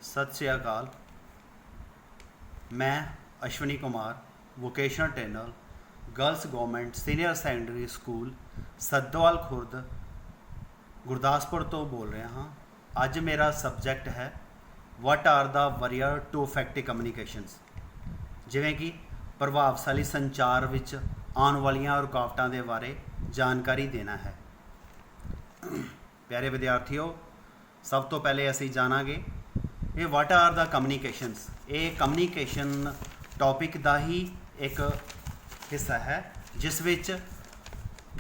सत श्री अकाल। मैं Ashwini Kumar vocational trainer girls government senior secondary school Saddowal Khurd Gurdaspur तो बोल रहा हाँ। अज मेरा सबजैक्ट है what are the barrier to effective communications, जिमें कि प्रभावशाली संचार विच आने वालियां रुकावटां दे बारे जानकारी देना है। प्यारे विद्यार्थियों, सब तो पहले असी जानांगे ये वट आर द कम्युनिकेशनस। ये कम्युनिकेशन टॉपिक का ही एक हिस्सा है जिस विच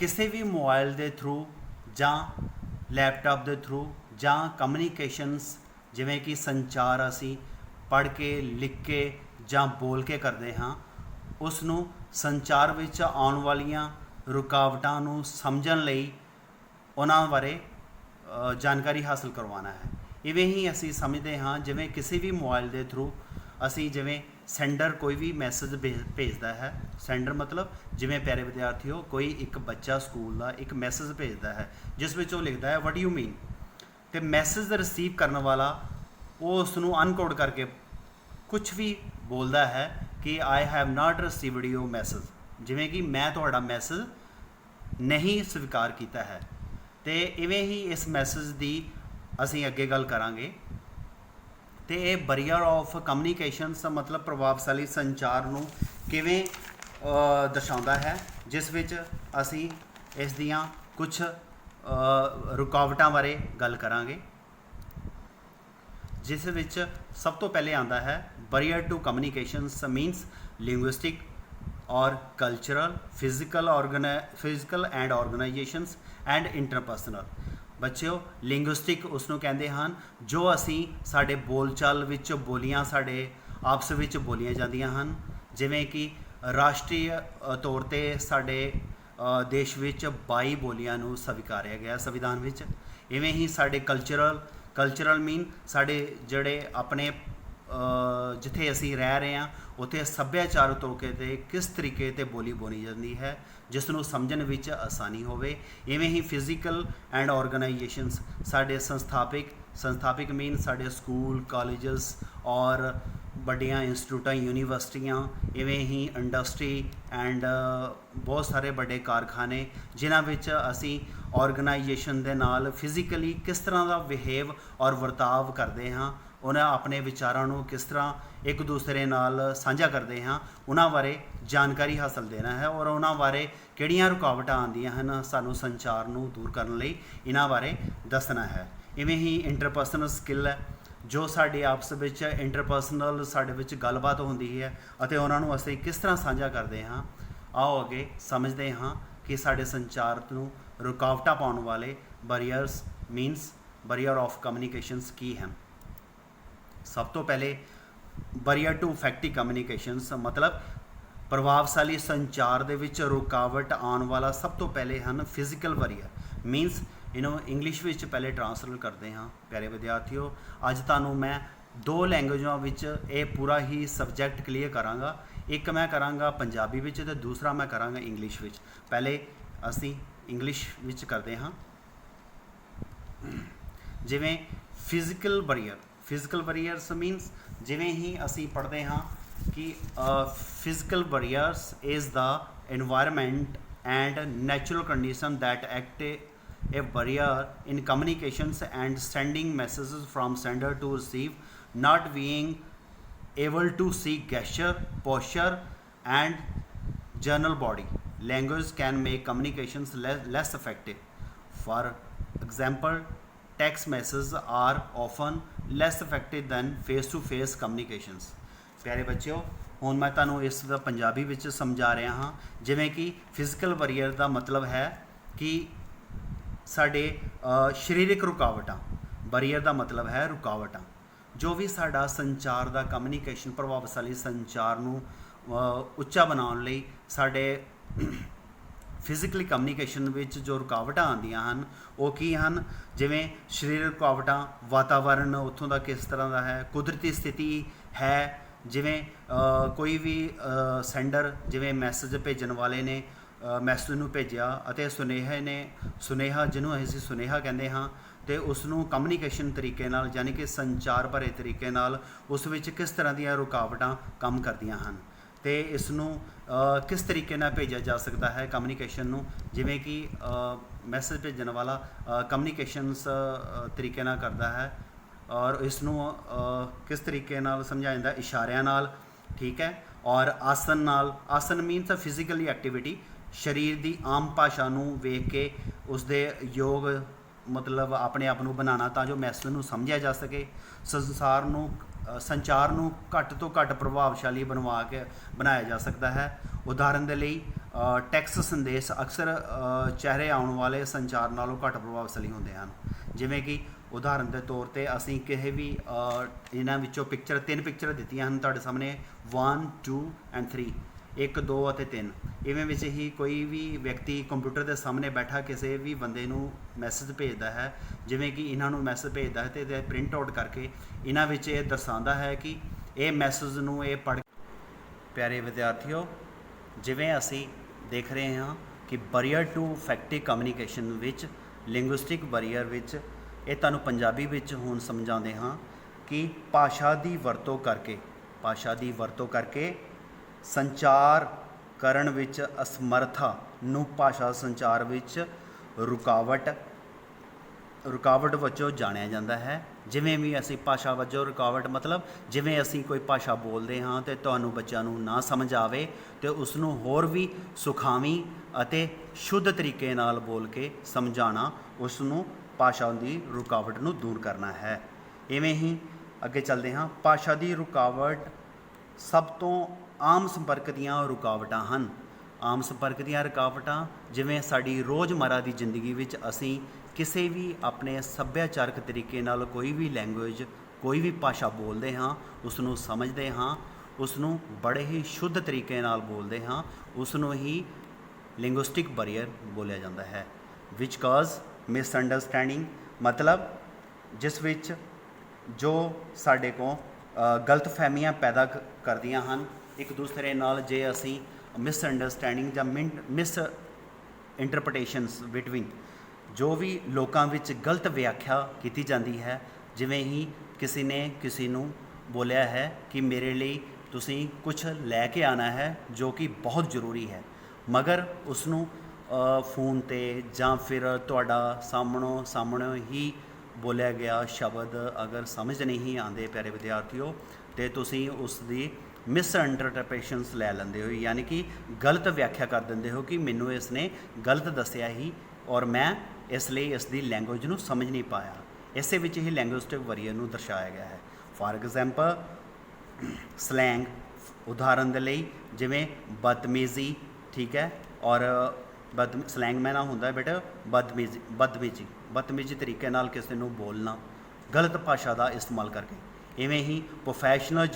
किसी भी मोबाइल के थ्रू ਜਾਂ लैपटॉप के थ्रू ਜਾਂ कम्युनिकेशनस जिमें कि संचार असी पढ़ के लिख के ਜਾਂ बोल के करते हाँ, उसनों संचार विच आने वालियां रुकावटां नूं समझण लई उन्हां बारे जानकारी हासिल करवाना है। इवें ही असी समझते हाँ जिमें किसी भी मोबाइल के थ्रू असी जिमें सेंडर कोई भी मैसेज भेजता है। सेंडर मतलब जिमें प्यारे विद्यार्थियों कोई एक बच्चा स्कूल का एक मैसेज भेजता है जिस विच वो लिखता है वट यू मीन, तो मैसेज रिसीव करने वाला वो उसनों अनकोड करके कुछ भी बोलता है कि I have not received your message, जिमें कि मैं तुहाडा मैसेज नहीं स्वीकार किया है। तो इवें ही इस मैसेज की असी अगे गल करांगे। तो ये बरीयर ऑफ कम्युनिकेशनस मतलब प्रभावशाली संचार नूं किवें दर्शाउंदा है, जिस विच असी इस दियां कुछ रुकावटां बारे गल करांगे। जिस विच सब तो पहले आंदा है barrier to communications means linguistic और cultural physical and organisations and interpersonal. बच्चों, लिंग्विस्टिक उसनों कहते हैं जो असी साडे बोलचाल विच बोलियां साडे आपस विच बोलियां जांदियां हन, जिवें कि राष्ट्रीय तौर ते साडे देश विच 22 बोलियां नूं स्वीकारिया गया संविधान विच। इवें ही साडे कल्चरल मीन साडे जड़े अपने जिथे असी रह रहे हैं उत्थे सभ्याचार तौके ते किस तरीके ते बोली बोली जाती है जिसनों समझण विच आसानी होवे। इवें ही फिजिकल एंड ऑर्गेनाइजेशनस साडे संस्थापिक मीन साडे स्कूल कॉलेजेस और बड़ियां इंस्टीट्यूटां यूनीवर्सिटियां, इवें ही इंडस्ट्री एंड बहुत सारे बड़े कारखाने जिन्हां विच असी ऑर्गेनाइजेशन दे नाल फिजिकली किस तरह का बिहेव और वर्ताव करते हाँ, उन्हें अपने विचारों को किस तरह एक दूसरे नाल साझा करते हाँ, उन्हां बारे जानकारी हासिल देना है और उन्हां बारे किहड़ियां रुकावटां आंदियां हन सानू संचार नूं दूर करने लई इन्हां बारे दसना है। इवें ही इंटरपर्सनल स्किल है जो साडे आपस विच इंटरपर्सनल साडे विच गलबात होंदी है अते उन्हां नूं असीं किस तरह साझा करते हाँ। आओ अगे समझते हाँ कि साडे संचार नूं रुकावटां पाउण वाले बरीयर्स मीनस बरीयर ऑफ कम्युनिकेशनस की हैं। सब तो पहले बरीयर टू इफैक्टिव कम्युनिकेशनस मतलब प्रभावशाली संचार दे विच रुकावट आने वाला सब तो पहले हैं फिजिकल बरीयर मीनस इन्हों इंग्लिश विच पहले ट्रांसलेट करते हाँ। प्यारे विद्यार्थियों, अज तुहानूं मैं 2 लैंग्वेजों विच ये पूरा ही सबजैक्ट क्लीयर करांगा। एक मैं करांगा पंजाबी विच ते दूसरा मैं करांगा इंग्लिश विच। पहले असी इंग्लिश विच करते हाँ। जिवें फिजिकल बरीयर्स मीनस जिवें ही असी पढ़ते हाँ कि physical barriers is the environment and natural condition that act a barrier in communications and sending messages from sender to receive, not being able to see gesture, posture and general body language can make communications less effective. For example, text messages are often less effective than face-to-face communications. प्यारे बच्चों, हुण मैं तुहानूं इस पंजाबी विच समझा रहा हाँ। जिवें कि फिजिकल बरीयर का मतलब है कि साडे शरीरिक रुकावटां, बरीयर का मतलब है रुकावटां जो भी साडा संचार का कम्युनिकेशन प्रभावशाली संचार नूं उच्चा बनाउण लई साडे फिजिकली कम्युनिकेशन विच जो रुकावटां आंदियां हन वो की हन, जिवें शरीरिक रुकावटां, वातावरण उत्थों दा किस तरह का है, कुदरती स्थिति है, जिवें कोई भी सेंडर जिवें मैसेज भेजण वाले ने मैसेज नूं भेजिया अते सुनेहा जिन्हों असीं सुनेहा कहते हाँ, ਤੇ ਉਸ ਨੂੰ ਕਮਿਊਨੀਕੇਸ਼ਨ ਤਰੀਕੇ ਨਾਲ ਯਾਨੀ ਕਿ ਸੰਚਾਰ ਭਰੇ ਤਰੀਕੇ ਨਾਲ ਉਸ ਵਿੱਚ ਕਿਸ ਤਰ੍ਹਾਂ ਦੀਆਂ ਰੁਕਾਵਟਾਂ ਕੰਮ ਕਰਦੀਆਂ ਹਨ ਤੇ ਇਸ ਨੂੰ ਕਿਸ ਤਰੀਕੇ ਨਾਲ ਭੇਜਿਆ ਜਾ ਸਕਦਾ ਹੈ ਕਮਿਊਨੀਕੇਸ਼ਨ ਨੂੰ, ਜਿਵੇਂ ਕਿ ਮੈਸੇਜ ਭੇਜਣ ਵਾਲਾ ਕਮਿਊਨੀਕੇਸ਼ਨਸ ਤਰੀਕੇ ਨਾਲ ਕਰਦਾ ਹੈ ਔਰ ਇਸ ਨੂੰ ਕਿਸ ਤਰੀਕੇ ਨਾਲ ਸਮਝਾਇਆ ਜਾਂਦਾ, ਇਸ਼ਾਰਿਆਂ ਨਾਲ, ਠੀਕ ਹੈ। ਔਰ ਆਸਨ ਨਾਲ, ਆਸਨ ਮੀਨਸ ਫਿਜ਼ੀਕਲੀ ਐਕਟੀਵਿਟੀ, ਸਰੀਰ ਦੀ ਆਮ ਭਾਸ਼ਾ ਨੂੰ ਵੇਖ ਕੇ ਉਸਦੇ ਯੋਗ ਮਤਲਬ ਆਪਣੇ ਆਪ ਨੂੰ ਬਣਾਉਣਾ ਤਾਂ ਜੋ ਮੈਸੇਜ ਨੂੰ ਸਮਝਿਆ ਜਾ ਸਕੇ। ਸੰਚਾਰ ਨੂੰ ਘੱਟ ਤੋਂ ਘੱਟ ਪ੍ਰਭਾਵਸ਼ਾਲੀ ਬਣਾਇਆ ਜਾ ਸਕਦਾ ਹੈ। ਉਦਾਹਰਨ ਦੇ ਲਈ ਟੈਕਸਟ ਸੰਦੇਸ਼ ਅਕਸਰ ਚਿਹਰੇ ਆਉਣ ਵਾਲੇ ਸੰਚਾਰ ਨਾਲੋਂ ਘੱਟ ਪ੍ਰਭਾਵਸ਼ਾਲੀ ਹੁੰਦੇ ਹਨ। ਜਿਵੇਂ ਕਿ ਉਦਾਹਰਨ ਦੇ ਤੌਰ 'ਤੇ ਅਸੀਂ ਕਿਸੇ ਵੀ ਇਹਨਾਂ ਵਿੱਚੋਂ ਤਿੰਨ ਪਿਕਚਰ ਦਿੱਤੀਆਂ ਹਨ ਤੁਹਾਡੇ ਸਾਹਮਣੇ 1 2 ਐਂਡ 3, 1 2 ਅਤੇ 3। ਇਵੇਂ ਵਿੱਚ ਹੀ ਕੋਈ ਵੀ ਵਿਅਕਤੀ ਕੰਪਿਊਟਰ ਦੇ ਸਾਹਮਣੇ ਬੈਠਾ ਕਿਸੇ ਵੀ ਬੰਦੇ ਨੂੰ ਮੈਸੇਜ ਭੇਜਦਾ ਹੈ, ਜਿਵੇਂ ਕਿ ਇਹਨਾਂ ਨੂੰ ਮੈਸੇਜ ਭੇਜਦਾ ਹੈ ਅਤੇ ਪ੍ਰਿੰਟ ਆਊਟ ਕਰਕੇ ਇਹਨਾਂ ਵਿੱਚ ਇਹ ਦਰਸਾਉਂਦਾ ਹੈ ਕਿ ਇਹ ਮੈਸੇਜ ਨੂੰ ਇਹ ਪੜ੍ਹ। ਪਿਆਰੇ ਵਿਦਿਆਰਥੀਓ, ਜਿਵੇਂ ਅਸੀਂ ਦੇਖ ਰਹੇ ਹਾਂ ਕਿ ਬੈਰੀਅਰ ਟੂ ਇਫੈਕਟਿਵ ਕਮਿਊਨੀਕੇਸ਼ਨ ਵਿੱਚ ਲਿੰਗੁਇਸਟਿਕ ਬੈਰੀਅਰ ਵਿੱਚ ਇਹ ਤੁਹਾਨੂੰ ਪੰਜਾਬੀ ਵਿੱਚ ਹੁਣ ਸਮਝਾਉਂਦੇ ਹਾਂ ਕਿ ਭਾਸ਼ਾ ਦੀ ਵਰਤੋਂ ਕਰਕੇ ਸੰਚਾਰ ਕਰਨ ਵਿੱਚ ਅਸਮਰਥਾ ਨੂੰ ਭਾਸ਼ਾ ਸੰਚਾਰ ਵਿੱਚ ਰੁਕਾਵਟ ਵਜੋਂ ਜਾਣਿਆ ਜਾਂਦਾ ਹੈ। ਜਿਵੇਂ ਵੀ ਅਸੀਂ ਭਾਸ਼ਾ ਵਜੋਂ ਰੁਕਾਵਟ ਮਤਲਬ ਜਿਵੇਂ ਅਸੀਂ ਕੋਈ ਭਾਸ਼ਾ ਬੋਲਦੇ ਹਾਂ ਅਤੇ ਤੁਹਾਨੂੰ ਬੱਚਿਆਂ ਨੂੰ ਨਾ ਸਮਝ ਆਵੇ ਅਤੇ ਉਸ ਨੂੰ ਹੋਰ ਵੀ ਸੁਖਾਵੀਂ ਅਤੇ ਸ਼ੁੱਧ ਤਰੀਕੇ ਨਾਲ ਬੋਲ ਕੇ ਸਮਝਾਉਣਾ, ਉਸ ਨੂੰ ਭਾਸ਼ਾ ਦੀ ਰੁਕਾਵਟ ਨੂੰ ਦੂਰ ਕਰਨਾ ਹੈ। ਇਵੇਂ ਹੀ ਅੱਗੇ ਚੱਲਦੇ ਹਾਂ। ਭਾਸ਼ਾ ਦੀ ਰੁਕਾਵਟ ਸਭ ਤੋਂ ਆਮ ਸੰਪਰਕ ਦੀਆਂ ਰੁਕਾਵਟਾਂ ਹਨ। ਆਮ ਸੰਪਰਕ ਦੀਆਂ ਰੁਕਾਵਟਾਂ ਜਿਵੇਂ ਸਾਡੀ ਰੋਜ਼ਮर्रा ਦੀ ਜ਼ਿੰਦਗੀ ਵਿੱਚ ਅਸੀਂ ਕਿਸੇ ਵੀ ਆਪਣੇ ਸੱਭਿਆਚਾਰਕ ਤਰੀਕੇ ਨਾਲ ਕੋਈ ਵੀ ਲੈਂਗੁਏਜ, ਕੋਈ ਵੀ ਭਾਸ਼ਾ ਬੋਲਦੇ ਹਾਂ, ਉਸ ਨੂੰ ਸਮਝਦੇ ਹਾਂ, ਉਸ ਨੂੰ ਬੜੇ ਹੀ ਸ਼ੁੱਧ ਤਰੀਕੇ ਨਾਲ ਬੋਲਦੇ ਹਾਂ, ਉਸ ਨੂੰ ਹੀ ਲਿੰਗੁਇਸਟਿਕ ਬੈਰੀਅਰ ਬੋਲਿਆ ਜਾਂਦਾ ਹੈ। ਵਿਚ ਕਾਜ਼ ਮਿਸਅੰਡਰਸਟੈਂਡਿੰਗ ਮਤਲਬ ਜਿਸ ਵਿੱਚ ਜੋ ਸਾਡੇ ਕੋਲ ਗਲਤਫਹਿਮੀਆਂ ਪੈਦਾ ਕਰਦੀਆਂ ਹਨ ਇੱਕ ਦੂਸਰੇ ਨਾਲ। ਜੇ ਅਸੀਂ ਮਿਸਅੰਡਰਸਟੈਂਡਿੰਗ ਜਾਂ ਮਿਸ ਇੰਟਰਪ੍ਰੀਟੇਸ਼ਨਸ ਬਿਟਵੀਨ ਜੋ ਵੀ ਲੋਕਾਂ ਵਿੱਚ ਗਲਤ ਵਿਆਖਿਆ ਕੀਤੀ ਜਾਂਦੀ ਹੈ, ਜਿਵੇਂ ਹੀ ਕਿਸੇ ਨੇ ਕਿਸੇ ਨੂੰ ਬੋਲਿਆ ਹੈ ਕਿ ਮੇਰੇ ਲਈ ਤੁਸੀਂ ਕੁਝ ਲੈ ਕੇ ਆਉਣਾ ਹੈ ਜੋ ਕਿ ਬਹੁਤ ਜ਼ਰੂਰੀ ਹੈ, ਮਗਰ ਉਸ ਨੂੰ ਫੋਨ 'ਤੇ ਜਾਂ ਫਿਰ ਤੁਹਾਡਾ ਸਾਹਮਣੇ ਹੀ ਬੋਲਿਆ ਗਿਆ ਸ਼ਬਦ ਅਗਰ ਸਮਝ ਨਹੀਂ ਆਉਂਦੇ ਪਿਆਰੇ ਵਿਦਿਆਰਥੀਓ, ਅਤੇ ਤੁਸੀਂ ਉਸ ਦੀ ਮਿਸਇੰਟਰਪ੍ਰੀਟੇਸ਼ਨਸ ਲੈ ਲੈਂਦੇ ਹੋ, ਯਾਨੀ ਕਿ ਗਲਤ ਵਿਆਖਿਆ ਕਰ ਦਿੰਦੇ ਹੋ ਕਿ ਮੈਨੂੰ ਇਸ ਨੇ ਗਲਤ ਦੱਸਿਆ ਹੀ ਔਰ ਮੈਂ ਇਸ ਲਈ ਇਸ ਦੀ ਲੈਂਗੁਏਜ ਨੂੰ ਸਮਝ ਨਹੀਂ ਪਾਇਆ। ਇਸੇ ਵਿੱਚ ਹੀ ਲੈਂਗੁਇਸਟਿਕ ਬੈਰੀਅਰ ਨੂੰ ਦਰਸਾਇਆ ਗਿਆ ਹੈ। ਫਾਰ ਐਗਜ਼ਾਮਪਲ ਸਲੈਂਗ, ਉਦਾਹਰਨ ਦੇ ਲਈ ਜਿਵੇਂ ਬਦਤਮੀਜ਼ੀ, ਠੀਕ ਹੈ, ਔਰ ਸਲੈਂਗ ਮੈਨਾ ਹੁੰਦਾ ਬੇਟਾ ਬਦਤਮੀਜ਼ੀ ਤਰੀਕੇ ਨਾਲ ਕਿਸੇ ਨੂੰ ਬੋਲਣਾ ਗਲਤ ਭਾਸ਼ਾ ਦਾ ਇਸਤੇਮਾਲ ਕਰਕੇ। ਇਵੇਂ ਹੀ ਪ੍ਰੋਫੈਸ਼ਨਲ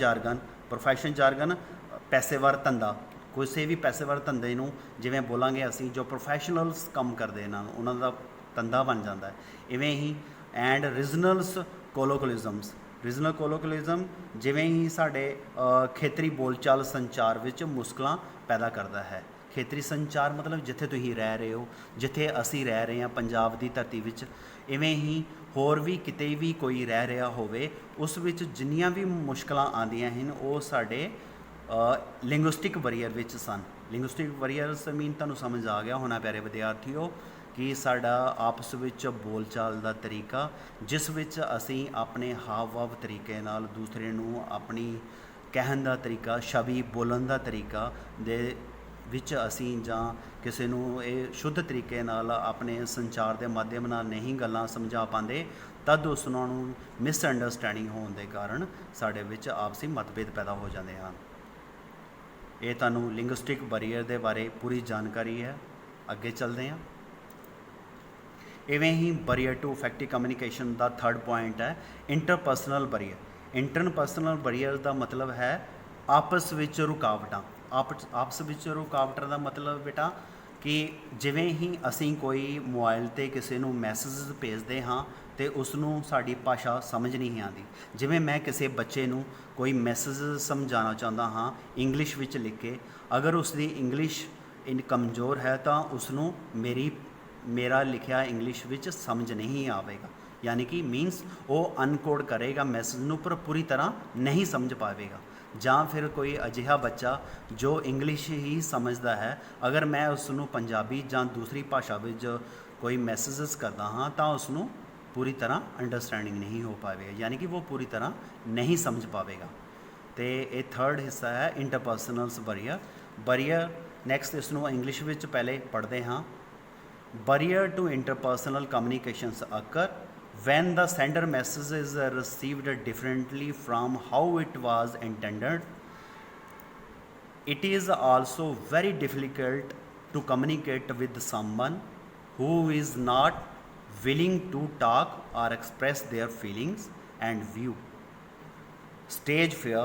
ਜਾਰਗਨ ਪੈਸੇਵਰ ਧੰਦਾ, ਕਿਸੇ ਵੀ ਪੈਸੇਵਰ ਧੰਦੇ ਨੂੰ ਜਿਵੇਂ ਬੋਲਾਂਗੇ ਅਸੀਂ ਜੋ ਪ੍ਰੋਫੈਸ਼ਨਲਸ ਕੰਮ ਕਰਦੇ ਨੇ ਉਹਨਾਂ ਦਾ ਧੰਦਾ ਬਣ ਜਾਂਦਾ ਹੈ। ਇਵੇਂ ਹੀ ਐਂਡ ਰੀਜਨਲ ਕੋਲੋਕਲਿਜ਼ਮ ਜਿਵੇਂ ਹੀ ਸਾਡੇ ਖੇਤਰੀ ਬੋਲਚਾਲ ਸੰਚਾਰ ਵਿੱਚ ਮੁਸ਼ਕਲਾਂ ਪੈਦਾ ਕਰਦਾ ਹੈ। ਖੇਤਰੀ ਸੰਚਾਰ ਮਤਲਬ ਜਿੱਥੇ ਤੁਸੀਂ ਰਹਿ ਰਹੇ ਹੋ, ਜਿੱਥੇ ਅਸੀਂ ਰਹਿ ਰਹੇ ਹਾਂ ਪੰਜਾਬ ਦੀ ਧਰਤੀ ਵਿੱਚ, ਇਵੇਂ ਹੀ ਹੋਰ ਵੀ ਕਿਤੇ ਵੀ ਕੋਈ ਰਹਿ ਰਿਹਾ ਹੋਵੇ, ਉਸ ਵਿੱਚ ਜਿੰਨੀਆਂ ਵੀ ਮੁਸ਼ਕਲਾਂ ਆਉਂਦੀਆਂ ਹਨ ਉਹ ਸਾਡੇ ਲਿੰਗੁਇਸਟਿਕ ਬੈਰੀਅਰ ਵਿੱਚ ਸਨ। ਲਿੰਗੁਇਸਟਿਕ ਬੈਰੀਅਰਸ ਮੀਨ ਤੁਹਾਨੂੰ ਸਮਝ ਆ ਗਿਆ ਹੋਣਾ ਪਿਆਰੇ ਵਿਦਿਆਰਥੀਓ ਕਿ ਸਾਡਾ ਆਪਸ ਵਿੱਚ ਬੋਲਚਾਲ ਦਾ ਤਰੀਕਾ, ਜਿਸ ਵਿੱਚ ਅਸੀਂ ਆਪਣੇ ਹਾਵ ਭਾਵ ਤਰੀਕੇ ਨਾਲ ਦੂਸਰੇ ਨੂੰ ਆਪਣੀ ਕਹਿਣ ਦਾ ਤਰੀਕਾ, ਸ਼ਬੀ ਬੋਲਣ ਦਾ ਤਰੀਕਾ ਦੇ ਵਿੱਚ ਅਸੀਂ ਜਾਂ ਕਿਸੇ ਨੂੰ ਇਹ ਸ਼ੁੱਧ ਤਰੀਕੇ ਨਾਲ ਆਪਣੇ ਸੰਚਾਰ ਦੇ ਮਾਧਿਅਮ ਨਾਲ ਨਹੀਂ ਗੱਲਾਂ ਸਮਝਾ ਪਾਉਂਦੇ, ਤਦ ਉਸ ਨੂੰ ਮਿਸਅੰਡਰਸਟੈਂਡਿੰਗ ਹੋਣ ਦੇ ਕਾਰਨ ਸਾਡੇ ਵਿੱਚ ਆਪਸੀ ਮਤਭੇਦ ਪੈਦਾ ਹੋ ਜਾਂਦੇ ਹਨ। ਇਹ ਤੁਹਾਨੂੰ ਲਿੰਗੁਇਸਟਿਕ ਬੈਰੀਅਰ ਦੇ ਬਾਰੇ ਪੂਰੀ ਜਾਣਕਾਰੀ ਹੈ। ਅੱਗੇ ਚੱਲਦੇ ਹਾਂ। ਇਵੇਂ ਹੀ ਬੈਰੀਅਰ ਟੂ ਇਫੈਕਟਿਵ ਕਮਿਊਨੀਕੇਸ਼ਨ ਦਾ ਥਰਡ ਪੁਆਇੰਟ ਹੈ ਇੰਟਰਪਰਸਨਲ ਬੈਰੀਅਰ। ਇੰਟਰਪਰਸਨਲ ਬੈਰੀਅਰ ਦਾ ਮਤਲਬ ਹੈ ਆਪਸ ਵਿੱਚ ਰੁਕਾਵਟਾਂ। ਆਪਸ ਵਿੱਚ ਰੁਕਾਵਟਾਂ ਦਾ ਮਤਲਬ ਬੇਟਾ ਕਿ ਜਿਵੇਂ ਹੀ ਅਸੀਂ ਕੋਈ ਮੋਬਾਈਲ 'ਤੇ ਕਿਸੇ ਨੂੰ ਮੈਸੇਜ ਭੇਜਦੇ ਹਾਂ ਅਤੇ ਉਸ ਨੂੰ ਸਾਡੀ ਭਾਸ਼ਾ ਸਮਝ ਨਹੀਂ ਆਉਂਦੀ। ਜਿਵੇਂ ਮੈਂ ਕਿਸੇ ਬੱਚੇ ਨੂੰ ਕੋਈ ਮੈਸੇਜ ਸਮਝਾਉਣਾ ਚਾਹੁੰਦਾ ਹਾਂ ਇੰਗਲਿਸ਼ ਵਿੱਚ ਲਿਖ ਕੇ, ਅਗਰ ਉਸ ਦੀ ਇੰਗਲਿਸ਼ ਕਮਜ਼ੋਰ ਹੈ ਤਾਂ ਉਸ ਨੂੰ ਮੇਰਾ ਲਿਖਿਆ ਇੰਗਲਿਸ਼ ਵਿੱਚ ਸਮਝ ਨਹੀਂ ਆਵੇਗਾ। यानी कि मीनस वो अनकोड करेगा मैसेज ਨੂੰ पर पूरी तरह नहीं समझ पाएगा। ਜਾਂ ਫਿਰ ਕੋਈ ਅਜਿਹਾ ਬੱਚਾ ਜੋ ਇੰਗਲਿਸ਼ ਹੀ ਸਮਝਦਾ ਹੈ, ਅਗਰ ਮੈਂ ਉਸ ਨੂੰ ਪੰਜਾਬੀ ਜਾਂ ਦੂਸਰੀ ਭਾਸ਼ਾ ਵਿੱਚ ਕੋਈ ਮੈਸੇजेस ਕਰਦਾ ਹਾਂ ਤਾਂ ਉਸ ਨੂੰ ਪੂਰੀ ਤਰ੍ਹਾਂ ਅੰਡਰਸਟੈਂਡਿੰਗ ਨਹੀਂ ਹੋ ਪਾਵੇਗਾ, ਯਾਨੀ ਕਿ ਉਹ ਪੂਰੀ ਤਰ੍ਹਾਂ ਨਹੀਂ ਸਮਝ ਪਾਵੇਗਾ। ਅਤੇ ਇਹ ਥਰਡ ਹਿੱਸਾ ਹੈ ਇੰਟਰਪਰਸਨਲਸ ਬਰੀਅਰ। ਨੈਕਸਟ ਇਸ ਨੂੰ ਇੰਗਲਿਸ਼ ਵਿੱਚ ਪਹਿਲੇ ਪੜ੍ਹਦੇ ਹਾਂ। Barrier to interpersonal communications occur when the sender message is received differently from how it was intended. It is also very difficult to communicate with someone who is not willing to talk or express their feelings and view. Stage fear,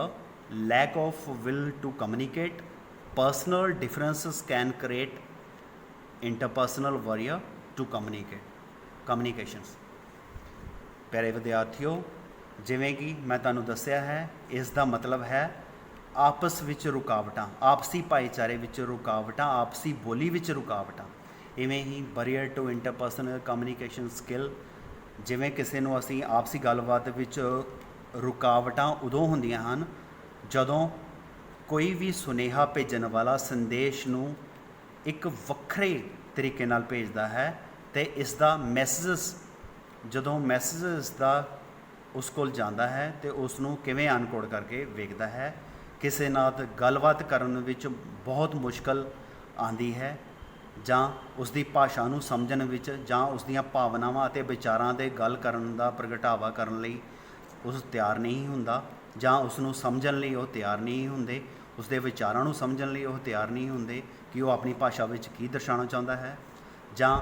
lack of will to communicate, personal differences can create interpersonal barrier to communications. ਪਿਆਰੇ ਵਿਦਿਆਰਥੀਓ, ਜਿਵੇਂ ਕਿ ਮੈਂ ਤੁਹਾਨੂੰ ਦੱਸਿਆ ਹੈ, ਇਸ ਦਾ ਮਤਲਬ ਹੈ ਆਪਸ ਵਿੱਚ ਰੁਕਾਵਟਾਂ, ਆਪਸੀ ਭਾਈਚਾਰੇ ਵਿੱਚ ਰੁਕਾਵਟਾਂ, ਆਪਸੀ ਬੋਲੀ ਵਿੱਚ ਰੁਕਾਵਟਾਂ। ਇਵੇਂ ਹੀ ਬਰੀਅਰ ਟੂ ਇੰਟਰਪਰਸਨਲ ਕਮਿਊਨੀਕੇਸ਼ਨ ਸਕਿੱਲ, ਜਿਵੇਂ ਕਿਸੇ ਨੂੰ ਅਸੀਂ ਆਪਸੀ ਗੱਲਬਾਤ ਵਿੱਚ ਰੁਕਾਵਟਾਂ ਉਦੋਂ ਹੁੰਦੀਆਂ ਹਨ ਜਦੋਂ ਕੋਈ ਵੀ ਸੁਨੇਹਾ ਭੇਜਣ ਵਾਲਾ ਸੰਦੇਸ਼ ਨੂੰ ਇੱਕ ਵੱਖਰੇ ਤਰੀਕੇ ਨਾਲ ਭੇਜਦਾ ਹੈ ਅਤੇ ਇਸ ਦਾ ਮੈਸੇਜਸ ਜਦੋਂ ਮੈਸੇਜਸ ਦਾ ਉਸ ਕੋਲ ਜਾਂਦਾ ਹੈ ਅਤੇ ਉਸ ਨੂੰ ਕਿਵੇਂ ਅਨਕੋਡ ਕਰਕੇ ਵੇਖਦਾ ਹੈ। ਕਿਸੇ ਨਾਲ ਗੱਲਬਾਤ ਕਰਨ ਵਿੱਚ ਬਹੁਤ ਮੁਸ਼ਕਲ ਆਉਂਦੀ ਹੈ, ਜਾਂ ਉਸ ਦੀ ਭਾਸ਼ਾ ਨੂੰ ਸਮਝਣ ਵਿੱਚ, ਜਾਂ ਉਸ ਦੀਆਂ ਭਾਵਨਾਵਾਂ ਅਤੇ ਵਿਚਾਰਾਂ 'ਤੇ ਗੱਲ ਕਰਨ ਦਾ ਪ੍ਰਗਟਾਵਾ ਕਰਨ ਲਈ ਉਸ ਤਿਆਰ ਨਹੀਂ ਹੁੰਦਾ, ਜਾਂ ਉਸ ਨੂੰ ਸਮਝਣ ਲਈ ਉਹ ਤਿਆਰ ਨਹੀਂ ਹੁੰਦੇ, ਉਸ ਦੇ ਵਿਚਾਰਾਂ ਨੂੰ ਸਮਝਣ ਲਈ ਉਹ ਤਿਆਰ ਨਹੀਂ ਹੁੰਦੇ ਕਿ ਉਹ ਆਪਣੀ ਭਾਸ਼ਾ ਵਿੱਚ ਕੀ ਦਰਸਾਉਣਾ ਚਾਹੁੰਦਾ ਹੈ, ਜਾਂ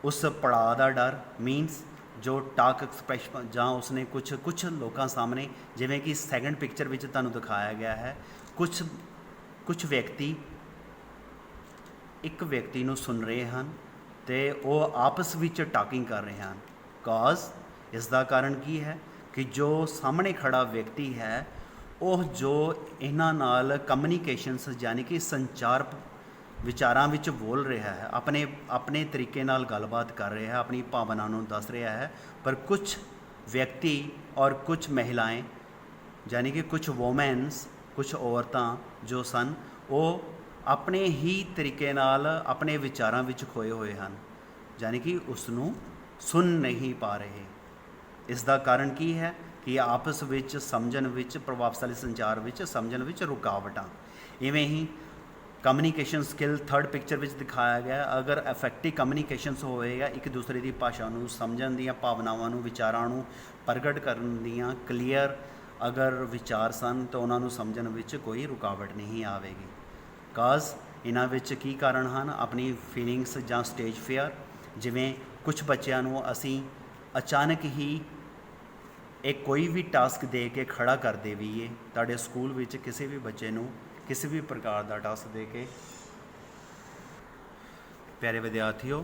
ਉਸ ਪੜਾਅ ਦਾ ਡਰ ਮੀਨਸ ਜੋ ਟਾਕ ਐਕਸਪ੍ਰੈਸ਼ਨ, ਜਾਂ ਉਸਨੇ ਕੁਛ ਲੋਕਾਂ ਸਾਹਮਣੇ, ਜਿਵੇਂ ਕਿ ਸੈਕਿੰਡ ਪਿਕਚਰ ਵਿੱਚ ਤੁਹਾਨੂੰ ਦਿਖਾਇਆ ਗਿਆ ਹੈ, ਕੁਛ ਵਿਅਕਤੀ ਇੱਕ ਵਿਅਕਤੀ ਨੂੰ ਸੁਣ ਰਹੇ ਹਨ ਅਤੇ ਉਹ ਆਪਸ ਵਿੱਚ ਟਾਕਿੰਗ ਕਰ ਰਹੇ ਹਨ। ਇਸ ਦਾ ਕਾਰਨ ਕੀ ਹੈ ਕਿ ਜੋ ਸਾਹਮਣੇ ਖੜਾ ਵਿਅਕਤੀ ਹੈ ਉਹ ਜੋ ਇਹਨਾਂ ਨਾਲ ਕਮਿਊਨੀਕੇਸ਼ਨਸ ਯਾਨੀ ਕਿ ਸੰਚਾਰ ਵਿਚਾਰਾਂ ਵਿੱਚ ਬੋਲ ਰਿਹਾ ਹੈ, ਆਪਣੇ ਤਰੀਕੇ ਨਾਲ ਗੱਲਬਾਤ ਕਰ ਰਿਹਾ ਹੈ, ਆਪਣੀ ਭਾਵਨਾ ਨੂੰ ਦੱਸ ਰਿਹਾ ਹੈ, ਪਰ ਕੁਛ ਵਿਅਕਤੀ ਔਰ ਕੁਛ ਮਹਿਲਾएं ਯਾਨੀ ਕਿ ਕੁਛ ਵੂਮੈਨਸ, ਕੁਛ ਔਰਤਾਂ ਜੋ ਸਨ, ਉਹ ਆਪਣੇ ਹੀ ਤਰੀਕੇ ਨਾਲ ਆਪਣੇ ਵਿਚਾਰਾਂ ਵਿੱਚ ਖੋਏ ਹੋਏ ਹਨ, ਯਾਨੀ ਕਿ ਉਸ ਨੂੰ ਸੁਣ ਨਹੀਂ ਪਾ ਰਹੇ। ਇਸ ਦਾ ਕਾਰਨ ਕੀ ਹੈ ਕਿ ਆਪਸ ਵਿੱਚ ਸਮਝਣ ਵਿੱਚ, ਪ੍ਰਭਾਵਸ਼ਾਲੀ ਸੰਚਾਰ ਵਿੱਚ ਸਮਝਣ ਵਿੱਚ ਰੁਕਾਵਟਾਂ। ਇਵੇਂ ਹੀ ਕਮਿਊਨੀਕੇਸ਼ਨ ਸਕਿੱਲ ਥਰਡ ਪਿਕਚਰ ਵਿੱਚ ਦਿਖਾਇਆ ਗਿਆ, ਅਗਰ ਇਫੈਕਟਿਵ ਕਮਿਊਨੀਕੇਸ਼ਨਸ ਹੋਵੇਗਾ, ਇੱਕ ਦੂਸਰੇ ਦੀ ਭਾਸ਼ਾ ਨੂੰ ਸਮਝਣ ਦੀਆਂ, ਭਾਵਨਾਵਾਂ ਨੂੰ, ਵਿਚਾਰਾਂ ਨੂੰ ਪ੍ਰਗਟ ਕਰਨ ਦੀਆਂ ਕਲੀਅਰ ਅਗਰ ਵਿਚਾਰ ਸਨ ਤਾਂ ਉਹਨਾਂ ਨੂੰ ਸਮਝਣ ਵਿੱਚ ਕੋਈ ਰੁਕਾਵਟ ਨਹੀਂ ਆਵੇਗੀ। ਇਹਨਾਂ ਵਿੱਚ ਕੀ ਕਾਰਨ ਹਨ? ਆਪਣੀ ਫੀਲਿੰਗਸ ਜਾਂ ਸਟੇਜ ਫੀਅਰ। ਜਿਵੇਂ ਕੁਛ ਬੱਚਿਆਂ ਨੂੰ ਅਸੀਂ ਅਚਾਨਕ ਹੀ ਕੋਈ ਵੀ ਟਾਸਕ ਦੇ ਕੇ ਖੜਾ ਕਰ ਦੇਈਏ, ਤੁਹਾਡੇ ਸਕੂਲ ਵਿੱਚ ਕਿਸੇ ਵੀ ਬੱਚੇ ਨੂੰ ਕਿਸੇ ਵੀ ਪ੍ਰਕਾਰ ਦਾ ਟਾਸਕ ਦੇ ਕੇ, ਪਿਆਰੇ ਵਿਦਿਆਰਥੀਓ,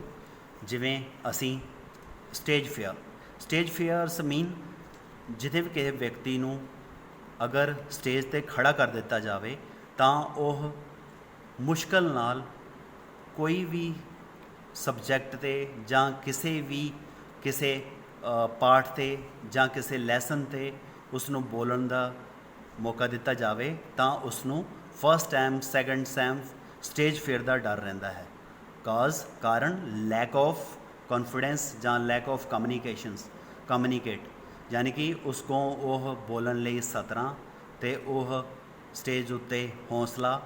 ਜਿਵੇਂ ਅਸੀਂ ਸਟੇਜ ਫੀਅਰਸ ਮੀਨ ਜਿਹਦੇ ਵੀ ਕਿਸੇ ਵਿਅਕਤੀ ਨੂੰ ਅਗਰ ਸਟੇਜ 'ਤੇ ਖੜਾ ਕਰ ਦਿੱਤਾ ਜਾਵੇ ਤਾਂ ਉਹ ਮੁਸ਼ਕਲ ਨਾਲ ਕੋਈ ਵੀ ਸਬਜੈਕਟ 'ਤੇ ਜਾਂ ਕਿਸੇ ਪਾਠ 'ਤੇ ਜਾਂ ਕਿਸੇ ਲੈਸਨ 'ਤੇ ਉਸ ਨੂੰ ਬੋਲਣ ਦਾ ਮੌਕਾ ਦਿੱਤਾ ਜਾਵੇ ਤਾਂ ਉਸ ਨੂੰ first time, second time stage fear ਦਾ ਡਰ ਰਹਿੰਦਾ ਹੈ। ਕਾਰਨ ਲੈਕ ਆਫ ਕੌਨਫੀਡੈਂਸ ਜਾਂ ਲੈਕ ਆਫ ਕਮਿਊਨੀਕੇਟ, ਯਾਨੀ ਕਿ ਉਸ ਕੋਲ ਉਹ ਬੋਲਣ ਲਈ ਸਤਰਾਂ ਅਤੇ ਉਹ ਸਟੇਜ ਉੱਤੇ ਹੌਸਲਾ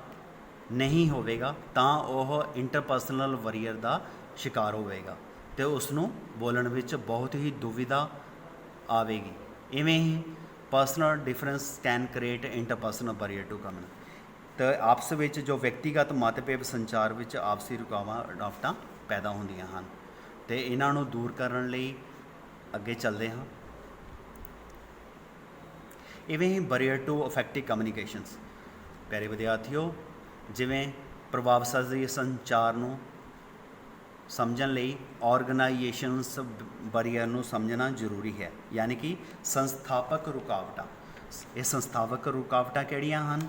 ਨਹੀਂ ਹੋਵੇਗਾ ਤਾਂ ਉਹ ਇੰਟਰਪਰਸਨਲ ਬਰੀਅਰ ਦਾ ਸ਼ਿਕਾਰ ਹੋਵੇਗਾ ਅਤੇ ਉਸ ਨੂੰ ਬੋਲਣ ਵਿੱਚ ਬਹੁਤ ਹੀ ਦੁਵਿਧਾ ਆਵੇਗੀ। ਇਵੇਂ ਹੀ personal difference can create interpersonal barrier to communicate. ਅਤੇ ਆਪਸ ਵਿੱਚ ਜੋ ਵਿਅਕਤੀਗਤ ਮਤਭੇਦ ਸੰਚਾਰ ਵਿੱਚ ਆਪਸੀ ਰੁਕਾਵਟਾਂ ਪੈਦਾ ਹੁੰਦੀਆਂ ਹਨ ਅਤੇ ਇਹਨਾਂ ਨੂੰ ਦੂਰ ਕਰਨ ਲਈ ਅੱਗੇ ਚੱਲਦੇ ਹਾਂ। ਇਵੇਂ ਹੀ ਬਰੀਅਰ ਟੂ ਇਫੈਕਟਿਵ ਕਮਿਊਨੀਕੇਸ਼ਨਸ। ਪਿਆਰੇ ਵਿਦਿਆਰਥੀਓ, ਜਿਵੇਂ ਪ੍ਰਭਾਵਸ਼ਾਲੀ ਸੰਚਾਰ ਨੂੰ ਸਮਝਣ ਲਈ ਆਰਗੇਨਾਈਜੇਸ਼ਨਸ ਬਰੀਅਰ ਨੂੰ ਸਮਝਣਾ ਜ਼ਰੂਰੀ ਹੈ, ਯਾਨੀ ਕਿ ਸੰਸਥਾਪਕ ਰੁਕਾਵਟਾਂ। ਇਹ ਸੰਸਥਾਪਕ ਰੁਕਾਵਟਾਂ ਕਿਹੜੀਆਂ ਹਨ?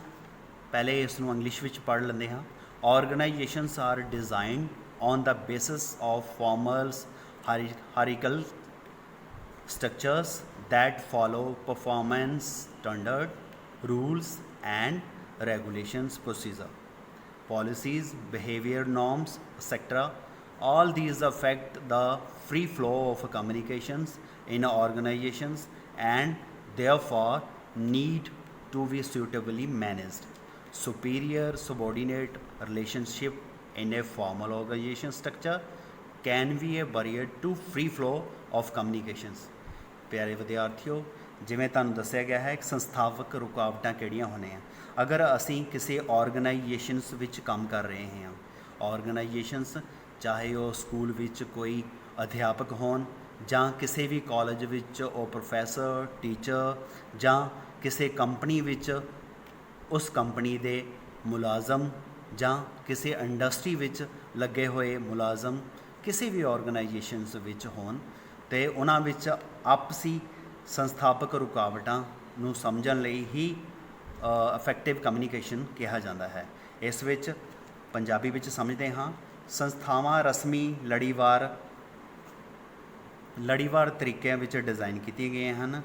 ਪਹਿਲੇ ਇਸ ਨੂੰ ਇੰਗਲਿਸ਼ ਵਿੱਚ ਪੜ੍ਹ ਲੈਂਦੇ ਹਾਂ। Organisations are designed on the basis of formals, hierarchical structures that follow performance standard, rules and regulations, procedure, policies, behavior norms, etc. All these affect the free flow of communications in organizations and therefore need to be suitably managed. Superior subordinate relationship in a formal organization structure can be a barrier to free flow of communications. ਪਿਆਰੇ ਵਿਦਿਆਰਥੀਓ, ਜਿਵੇਂ ਤੁਹਾਨੂੰ ਦੱਸਿਆ ਗਿਆ ਹੈ, ਇੱਕ ਸੰਸਥਾਪਕ ਰੁਕਾਵਟਾਂ ਕਿਹੜੀਆਂ ਹੋਣੀਆਂ ਅਗਰ ਅਸੀਂ ਕਿਸੇ ਆਰਗੇਨਾਈਜੇਸ਼ਨਸ ਵਿੱਚ ਕੰਮ ਕਰ ਰਹੇ ਹਾਂ। ਆਰਗੇਨਾਈਜੇਸ਼ਨਸ ਚਾਹੇ ਉਹ ਸਕੂਲ ਵਿੱਚ ਕੋਈ ਅਧਿਆਪਕ ਹੋਣ ਜਾਂ ਕਿਸੇ ਵੀ ਕਾਲਜ ਵਿੱਚ ਉਹ ਪ੍ਰੋਫੈਸਰ ਟੀਚਰ ਜਾਂ ਕਿਸੇ ਕੰਪਨੀ ਵਿੱਚ ਉਸ ਕੰਪਨੀ ਦੇ ਮੁਲਾਜ਼ਮ ਜਾਂ ਕਿਸੇ ਇੰਡਸਟਰੀ ਵਿੱਚ ਲੱਗੇ ਹੋਏ ਮੁਲਾਜ਼ਮ ਕਿਸੇ ਵੀ ਆਰਗੇਨਾਈਜੇਸ਼ਨਸ ਵਿੱਚ ਹੋਣ ਅਤੇ ਉਹਨਾਂ ਵਿੱਚ ਆਪਸੀ ਸੰਸਥਾਪਕ ਰੁਕਾਵਟਾਂ ਨੂੰ ਸਮਝਣ ਲਈ ਹੀ ਇਫੈਕਟਿਵ ਕਮਿਊਨੀਕੇਸ਼ਨ ਕਿਹਾ ਜਾਂਦਾ ਹੈ। ਇਸ ਵਿੱਚ ਪੰਜਾਬੀ ਵਿੱਚ ਸਮਝਦੇ ਹਾਂ, ਸੰਸਥਾਵਾਂ ਰਸਮੀ ਲੜੀਵਾਰ ਤਰੀਕਿਆਂ ਵਿੱਚ ਡਿਜ਼ਾਈਨ ਕੀਤੀਆਂ ਗਈਆਂ ਹਨ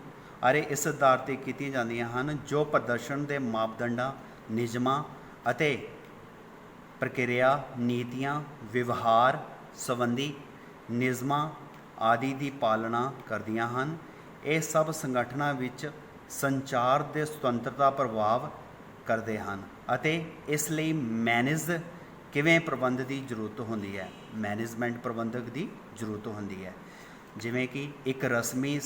ਅਤੇ ਇਸ ਆਧਾਰ 'ਤੇ ਕੀਤੀਆਂ ਜਾਂਦੀਆਂ ਹਨ ਜੋ ਪ੍ਰਦਰਸ਼ਨ ਦੇ ਮਾਪਦੰਡਾਂ, ਨਿਯਮਾਂ ਅਤੇ ਪ੍ਰਕਿਰਿਆ, ਨੀਤੀਆਂ, ਵਿਵਹਾਰ ਸੰਬੰਧੀ ਨਿਯਮਾਂ ਆਦਿ ਦੀ ਪਾਲਣਾ ਕਰਦੀਆਂ ਹਨ। ਇਹ ਸਭ ਸੰਗਠਨਾਂ ਵਿੱਚ ਸੰਚਾਰ ਦੇ ਸੁਤੰਤਰਤਾ ਪ੍ਰਭਾਵ ਕਰਦੇ ਹਨ ਅਤੇ ਇਸ ਲਈ ਕਿਵੇਂ ਪ੍ਰਬੰਧ ਦੀ ਜ਼ਰੂਰਤ ਹੁੰਦੀ ਹੈ, ਮੈਨੇਜਮੈਂਟ ਪ੍ਰਬੰਧਕ ਦੀ ਜ਼ਰੂਰਤ ਹੁੰਦੀ ਹੈ। ਜਿਵੇਂ ਕਿ ਇੱਕ ਰਸਮੀ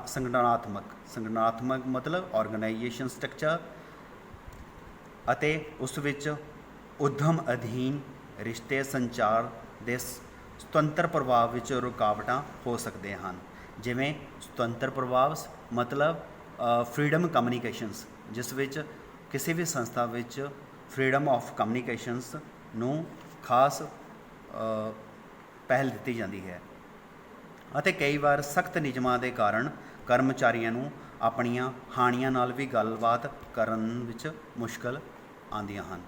ਸੰਗਠਨਾਤਮਕ ਮਤਲਬ ਆਰਗੇਨਾਈਜੇਸ਼ਨ ਸਟਰਕਚਰ ਅਤੇ ਉਸ ਵਿੱਚ ਉਦਮ ਅਧੀਨ ਰਿਸ਼ਤੇ ਸੰਚਾਰ ਦੇ ਸੁਤੰਤਰ ਪ੍ਰਭਾਵ ਵਿੱਚ ਰੁਕਾਵਟਾਂ ਹੋ ਸਕਦੇ ਹਨ। ਜਿਵੇਂ ਸੁਤੰਤਰ ਪ੍ਰਭਾਵ ਮਤਲਬ ਫਰੀडम ਕਮਿਊਨੀਕੇਸ਼ਨਸ, ਜਿਸ ਵਿੱਚ ਕਿਸੇ ਵੀ ਸੰਸਥਾ ਵਿੱਚ ਫਰੀडम ਆਫ ਕਮਿਊਨੀਕੇਸ਼ਨਸ ਨੂੰ ਖਾਸ ਪਹਿਲ ਦਿੱਤੀ ਜਾਂਦੀ ਹੈ ਅਤੇ ਕਈ ਵਾਰ ਸਖਤ ਨਿਯਮਾਂ ਦੇ ਕਾਰਨ ਕਰਮਚਾਰੀਆਂ ਨੂੰ ਆਪਣੀਆਂ ਹਾਣੀਆਂ ਨਾਲ ਵੀ ਗੱਲਬਾਤ ਕਰਨ ਵਿੱਚ ਮੁਸ਼ਕਲ ਆਉਂਦੀਆਂ ਹਨ।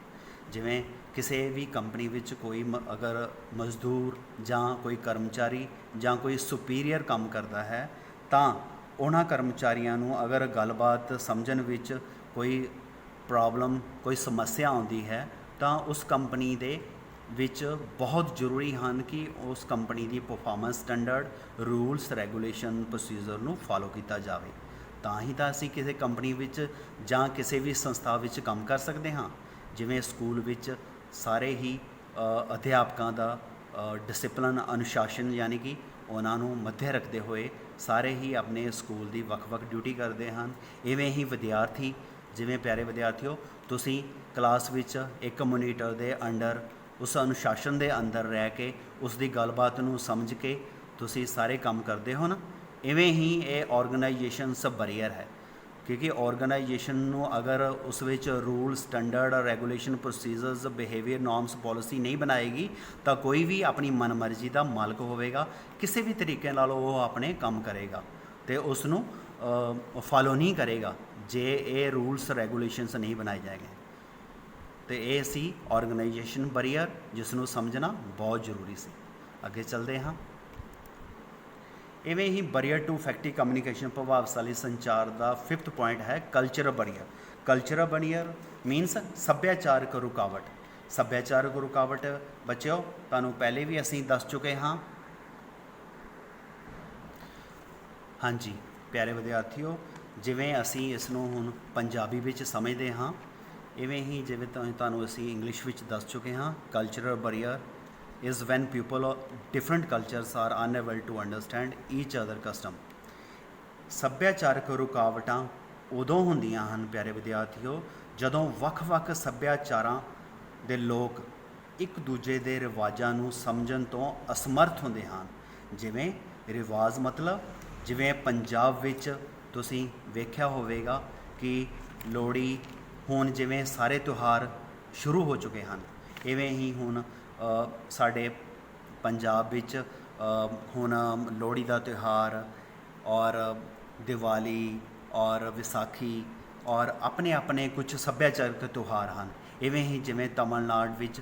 ਜਿਵੇਂ ਕਿਸੇ ਵੀ ਕੰਪਨੀ ਵਿੱਚ ਕੋਈ ਅਗਰ ਮਜ਼ਦੂਰ ਜਾਂ ਕੋਈ ਕਰਮਚਾਰੀ ਜਾਂ ਕੋਈ ਸੁਪੀਰੀਅਰ ਕੰਮ ਕਰਦਾ ਹੈ ਤਾਂ ਉਹਨਾਂ ਕਰਮਚਾਰੀਆਂ ਨੂੰ ਅਗਰ ਗੱਲਬਾਤ ਸਮਝਣ ਵਿੱਚ ਕੋਈ ਪ੍ਰੋਬਲਮ, ਕੋਈ ਸਮੱਸਿਆ ਆਉਂਦੀ ਹੈ ਤਾਂ ਉਸ ਕੰਪਨੀ ਦੇ ਵਿੱਚ ਬਹੁਤ ਜ਼ਰੂਰੀ ਹਨ ਕਿ ਉਸ ਕੰਪਨੀ ਦੀ performance standard, rules, regulation, procedure ਨੂੰ ਫਾਲੋ ਕੀਤਾ ਜਾਵੇ। ਤਾਂ ਹੀ ਤਾਂ ਅਸੀਂ ਕਿਸੇ ਕੰਪਨੀ ਵਿੱਚ ਜਾਂ ਕਿਸੇ ਵੀ ਸੰਸਥਾ ਵਿੱਚ ਕੰਮ ਕਰ ਸਕਦੇ ਹਾਂ। ਜਿਵੇਂ ਸਕੂਲ ਵਿੱਚ ਸਾਰੇ ਹੀ ਅਧਿਆਪਕਾਂ ਦਾ ਡਿਸਿਪਲਨ, ਅਨੁਸ਼ਾਸਨ ਯਾਨੀ ਕਿ ਉਹਨਾਂ ਨੂੰ ਮੱਧੇ ਰੱਖਦੇ ਹੋਏ ਸਾਰੇ ਹੀ ਆਪਣੇ ਸਕੂਲ ਦੀ ਵੱਖ-ਵੱਖ ਡਿਊਟੀ ਕਰਦੇ ਹਨ। ਇਵੇਂ ਹੀ ਵਿਦਿਆਰਥੀ, ਜਿਵੇਂ ਪਿਆਰੇ ਵਿਦਿਆਰਥੀਓ, ਤੁਸੀਂ ਕਲਾਸ ਵਿੱਚ ਇੱਕ ਮੋਨੀਟਰ ਦੇ ਅੰਡਰ, ਉਸ ਅਨੁਸ਼ਾਸਨ ਦੇ ਅੰਦਰ ਰਹਿ ਕੇ ਉਸ ਦੀ ਗੱਲਬਾਤ ਨੂੰ ਸਮਝ ਕੇ ਤੁਸੀਂ ਸਾਰੇ ਕੰਮ ਕਰਦੇ ਹੋ ਨਾ। ਇਵੇਂ ਹੀ ਇਹ ਆਰਗੇਨਾਈਜੇਸ਼ਨਸ ਬੈਰੀਅਰ ਹੈ, ਕਿਉਂਕਿ ਆਰਗੇਨਾਈਜੇਸ਼ਨ ਨੂੰ ਅਗਰ ਉਸ ਵਿੱਚ rule, standard, regulation, procedures, behaviour norms, policy ਨਹੀਂ ਬਣਾਏਗੀ ਤਾਂ ਕੋਈ ਵੀ ਆਪਣੀ ਮਨਮਰਜ਼ੀ ਦਾ ਮਾਲਕ ਹੋਵੇਗਾ, ਕਿਸੇ ਵੀ ਤਰੀਕੇ ਨਾਲ ਉਹ ਆਪਣੇ ਕੰਮ ਕਰੇਗਾ ਅਤੇ ਉਸ ਨੂੰ ਫਾਲੋ ਨਹੀਂ ਕਰੇਗਾ ਜੇ ਇਹ ਰੂਲਸ ਰੈਗੂਲੇਸ਼ਨਸ ਨਹੀਂ ਬਣਾਏ ਜਾਏਗੇ। ਅਤੇ ਇਹ ਸੀ ਆਰਗੇਨਾਈਜੇਸ਼ਨ ਬੈਰੀਅਰ, ਜਿਸ ਨੂੰ ਸਮਝਣਾ ਬਹੁਤ ਜ਼ਰੂਰੀ ਸੀ। ਅੱਗੇ ਚੱਲਦੇ ਹਾਂ। ਇਵੇਂ ਹੀ ਬੈਰੀਅਰ ਟੂ ਇਫੈਕਟਿਵ ਕਮਿਊਨੀਕੇਸ਼ਨ, ਪ੍ਰਭਾਵਸ਼ਾਲੀ ਸੰਚਾਰ ਦਾ 5th ਪੁਆਇੰਟ ਹੈ cultural barrier. Cultural barrier means ਸੱਭਿਆਚਾਰਕ ਰੁਕਾਵਟ। ਸੱਭਿਆਚਾਰਕ ਰੁਕਾਵਟ ਬੱਚਿਓ ਤੁਹਾਨੂੰ ਪਹਿਲੇ ਵੀ ਅਸੀਂ ਦੱਸ ਚੁੱਕੇ ਹਾਂ। ਹਾਂਜੀ ਪਿਆਰੇ ਵਿਦਿਆਰਥੀਓ, ਜਿਵੇਂ ਅਸੀਂ ਇਸ ਨੂੰ ਹੁਣ ਪੰਜਾਬੀ ਵਿੱਚ ਸਮਝਦੇ ਹਾਂ, ਇਵੇਂ ਹੀ ਜਿਵੇਂ ਤੁਹਾਨੂੰ ਅਸੀਂ ਇੰਗਲਿਸ਼ ਵਿੱਚ ਦੱਸ ਚੁੱਕੇ ਹਾਂ। Cultural barrier is when people of different cultures are unable to understand each other custom। ਸੱਭਿਆਚਾਰਕ ਰੁਕਾਵਟਾਂ ਉਦੋਂ ਹੁੰਦੀਆਂ ਹਨ ਪਿਆਰੇ ਵਿਦਿਆਰਥੀਓ ਜਦੋਂ ਵੱਖ-ਵੱਖ ਸੱਭਿਆਚਾਰਾਂ ਦੇ ਲੋਕ ਇੱਕ ਦੂਜੇ ਦੇ ਰਿਵਾਜ਼ਾਂ ਨੂੰ ਸਮਝਣ ਤੋਂ ਅਸਮਰਥ ਹੁੰਦੇ ਹਨ। ਜਿਵੇਂ ਰਿਵਾਜ਼ ਮਤਲਬ ਜਿਵੇਂ ਪੰਜਾਬ ਵਿੱਚ ਤੁਸੀਂ ਵੇਖਿਆ ਹੋਵੇਗਾ ਕਿ ਲੋਹੜੀ, ਹੁਣ ਜਿਵੇਂ ਸਾਰੇ ਤਿਉਹਾਰ ਸ਼ੁਰੂ ਹੋ ਚੁੱਕੇ ਹਨ, ਇਵੇਂ ਹੀ ਹੁਣ ਸਾਡੇ ਪੰਜਾਬ ਵਿੱਚ ਹੁਣ ਲੋਹੜੀ ਦਾ ਤਿਉਹਾਰ ਔਰ ਦੀਵਾਲੀ ਔਰ ਵਿਸਾਖੀ ਔਰ ਆਪਣੇ ਆਪਣੇ ਕੁਝ ਸੱਭਿਆਚਾਰਕ ਤਿਉਹਾਰ ਹਨ। ਇਵੇਂ ਹੀ ਜਿਵੇਂ ਤਮਿਲਨਾਡੂ ਵਿੱਚ